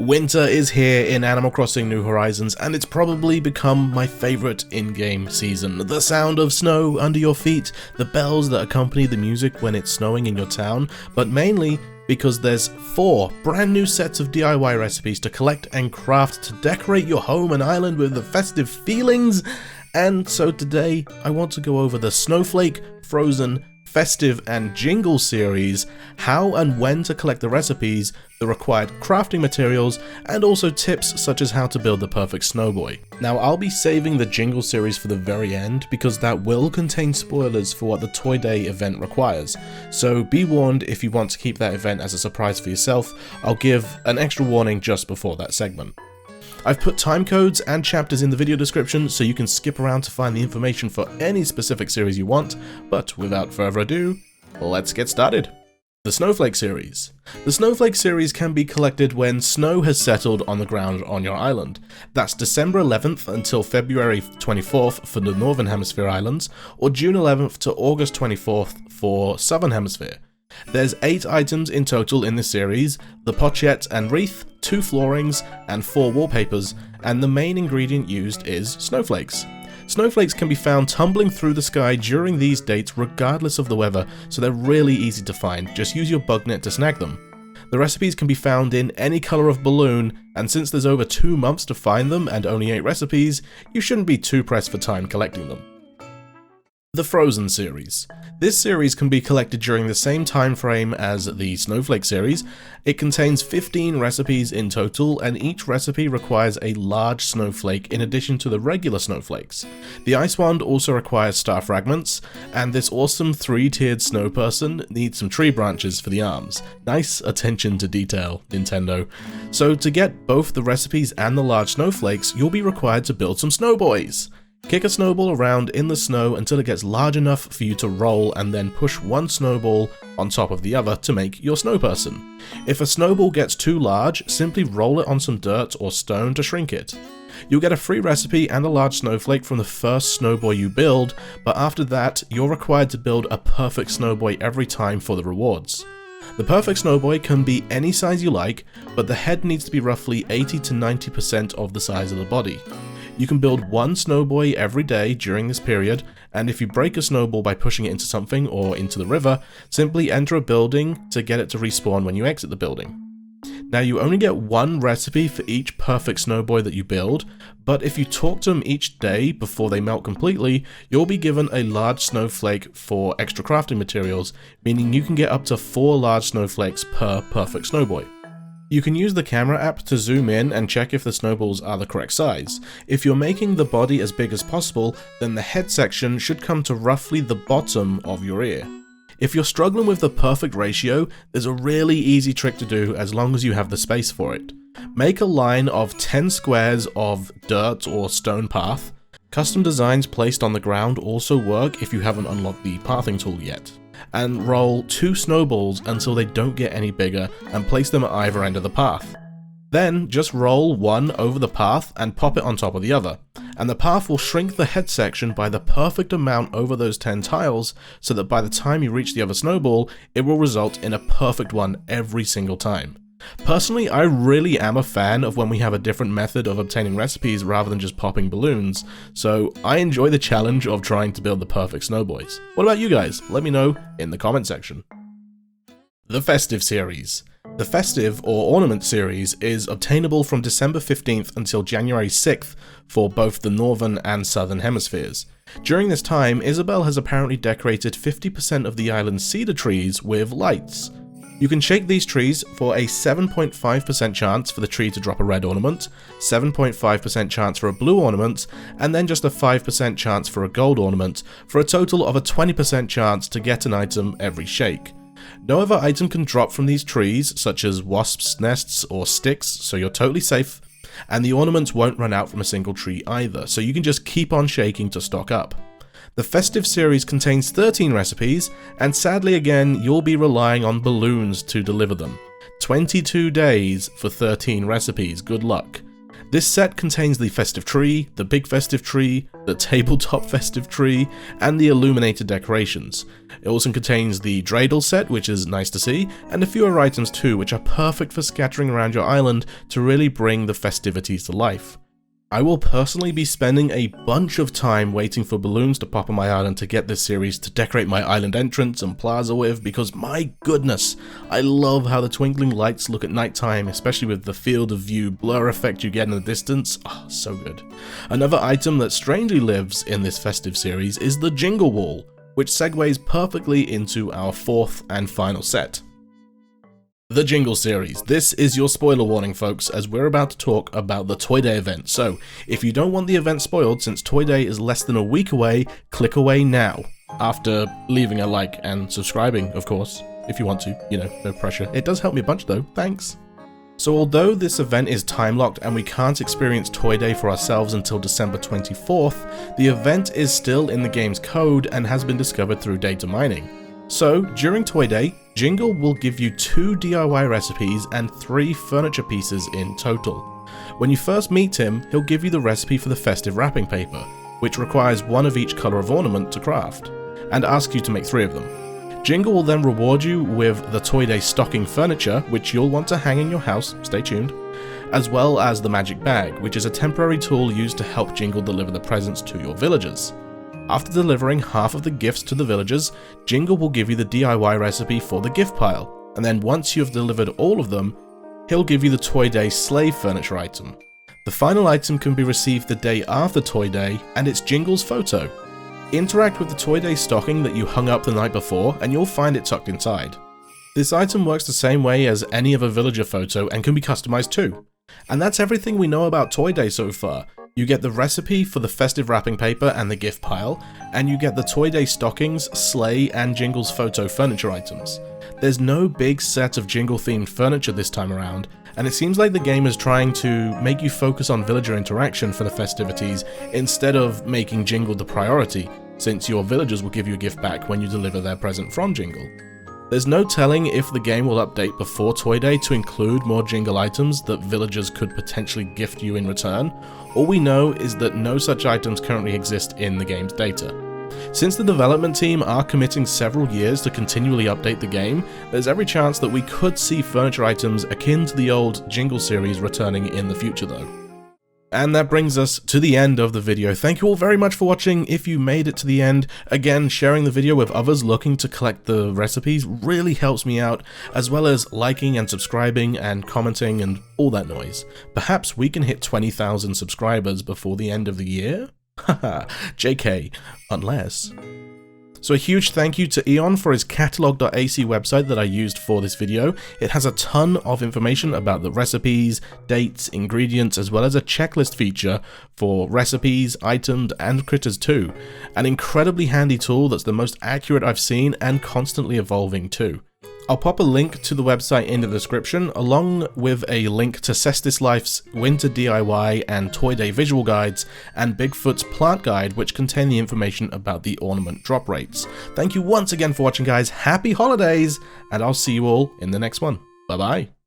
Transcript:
Winter is here in Animal Crossing New Horizons, and it's probably become my favourite in-game season. The sound of snow under your feet, the bells that accompany the music when it's snowing in your town, but mainly because there's 4 brand new sets of DIY recipes to collect and craft to decorate your home and island with the festive feelings. And so today, I want to go over the Snowflake, Frozen, Festive and Jingle series, how and when to collect the recipes, the required crafting materials, and also tips such as how to build the perfect Snowboy. Now I'll be saving the Jingle series for the very end because that will contain spoilers for what the Toy Day event requires, so be warned if you want to keep that event as a surprise for yourself. I'll give an extra warning just before that segment. I've put time codes and chapters in the video description so you can skip around to find the information for any specific series you want, but without further ado, let's get started. The Snowflake Series. The Snowflake Series can be collected when snow has settled on the ground on your island. That's December 11th until February 24th for the Northern Hemisphere islands, or June 11th to August 24th for Southern Hemisphere. There's 8 items in total in this series: the pochette and wreath, 2 floorings, and 4 wallpapers, and the main ingredient used is snowflakes. Snowflakes can be found tumbling through the sky during these dates regardless of the weather, so they're really easy to find. Just use your bug net to snag them. The recipes can be found in any colour of balloon, and since there's over 2 months to find them and only 8 recipes, you shouldn't be too pressed for time collecting them. The Frozen Series. This series can be collected during the same time frame as the Snowflake series. It contains 15 recipes in total, and each recipe requires a large snowflake in addition to the regular snowflakes. The ice wand also requires star fragments, and this awesome 3-tiered snow person needs some tree branches for the arms. Nice attention to detail, Nintendo. So to get both the recipes and the large snowflakes, you'll be required to build some Snowboys. Kick a snowball around in the snow until it gets large enough for you to roll, and then push one snowball on top of the other to make your snow person. If a snowball gets too large, simply roll it on some dirt or stone to shrink it. You'll get a free recipe and a large snowflake from the first Snowboy you build, but after that, you're required to build a perfect Snowboy every time for the rewards. The perfect Snowboy can be any size you like, but the head needs to be roughly 80 to 90% of the size of the body. You can build 1 Snowboy every day during this period, and if you break a snowball by pushing it into something or into the river, simply enter a building to get it to respawn when you exit the building. Now you only get 1 recipe for each perfect Snowboy that you build, but if you talk to them each day before they melt completely, you'll be given a large snowflake for extra crafting materials, meaning you can get up to 4 large snowflakes per perfect Snowboy. You can use the camera app to zoom in and check if the snowballs are the correct size. If you're making the body as big as possible, then the head section should come to roughly the bottom of your ear. If you're struggling with the perfect ratio, there's a really easy trick to do as long as you have the space for it. Make a line of 10 squares of dirt or stone path. Custom designs placed on the ground also work if you haven't unlocked the pathing tool yet. And roll 2 snowballs until they don't get any bigger and place them at either end of the path. Then just roll 1 over the path and pop it on top of the other, and the path will shrink the head section by the perfect amount over those 10 tiles so that by the time you reach the other snowball, it will result in a perfect one every single time. Personally, I really am a fan of when we have a different method of obtaining recipes rather than just popping balloons, so I enjoy the challenge of trying to build the perfect Snowboys. What about you guys? Let me know in the comment section. The Festive Series. The Festive or Ornament series is obtainable from December 15th until January 6th for both the Northern and Southern Hemispheres. During this time, Isabelle has apparently decorated 50% of the island's cedar trees with lights. You can shake these trees for a 7.5% chance for the tree to drop a red ornament, 7.5% chance for a blue ornament, and then just a 5% chance for a gold ornament, for a total of a 20% chance to get an item every shake. No other item can drop from these trees, such as wasps' nests or sticks, so you're totally safe, and the ornaments won't run out from a single tree either, so you can just keep on shaking to stock up. The Festive Series contains 13 recipes, and sadly again, you'll be relying on balloons to deliver them. 22 days for 13 recipes, good luck. This set contains the festive tree, the big festive tree, the tabletop festive tree, and the illuminated decorations. It also contains the dreidel set, which is nice to see, and a few other items too, which are perfect for scattering around your island to really bring the festivities to life. I will personally be spending a bunch of time waiting for balloons to pop on my island to get this series to decorate my island entrance and plaza with, because my goodness, I love how the twinkling lights look at nighttime, especially with the field of view blur effect you get in the distance. Oh, so good. Another item that strangely lives in this festive series is the Jingle wall, which segues perfectly into our fourth and final set. The Jingle series. This is your spoiler warning, folks, as we're about to talk about the Toy Day event. So, if you don't want the event spoiled, since Toy Day is less than a week away, click away now. After leaving a like and subscribing, of course, if you want to, no pressure. It does help me a bunch though, thanks. So although this event is time locked and we can't experience Toy Day for ourselves until December 24th, the event is still in the game's code and has been discovered through data mining. So, during Toy Day, Jingle will give you 2 DIY recipes and 3 furniture pieces in total. When you first meet him, he'll give you the recipe for the festive wrapping paper, which requires 1 of each colour of ornament to craft, and ask you to make 3 of them. Jingle will then reward you with the Toy Day stocking furniture, which you'll want to hang in your house, stay tuned, as well as the magic bag, which is a temporary tool used to help Jingle deliver the presents to your villagers. After delivering half of the gifts to the villagers, Jingle will give you the DIY recipe for the gift pile, and then once you have delivered all of them, he'll give you the Toy Day slave furniture item. The final item can be received the day after Toy Day, and it's Jingle's photo. Interact with the Toy Day stocking that you hung up the night before, and you'll find it tucked inside. This item works the same way as any other villager photo and can be customized too. And that's everything we know about Toy Day so far. You get the recipe for the festive wrapping paper and the gift pile, and you get the Toy Day stockings, sleigh, and Jingle's photo furniture items. There's no big set of Jingle themed furniture this time around, and it seems like the game is trying to make you focus on villager interaction for the festivities instead of making Jingle the priority, since your villagers will give you a gift back when you deliver their present from Jingle. There's no telling if the game will update before Toy Day to include more Jingle items that villagers could potentially gift you in return. All we know is that no such items currently exist in the game's data. Since the development team are committing several years to continually update the game, there's every chance that we could see furniture items akin to the old Jingle series returning in the future though. And that brings us to the end of the video. Thank you all very much for watching. If you made it to the end, again, sharing the video with others looking to collect the recipes really helps me out, as well as liking and subscribing and commenting and all that noise. Perhaps we can hit 20,000 subscribers before the end of the year? Haha, JK, unless... So a huge thank you to Eon for his catalog.ac website that I used for this video. It has a ton of information about the recipes, dates, ingredients, as well as a checklist feature for recipes, items, and critters too. An incredibly handy tool that's the most accurate I've seen and constantly evolving too. I'll pop a link to the website in the description, along with a link to Cestus Life's Winter DIY and Toy Day visual guides, and Bigfoot's plant guide, which contain the information about the ornament drop rates. Thank you once again for watching, guys. Happy holidays, and I'll see you all in the next one. Bye bye.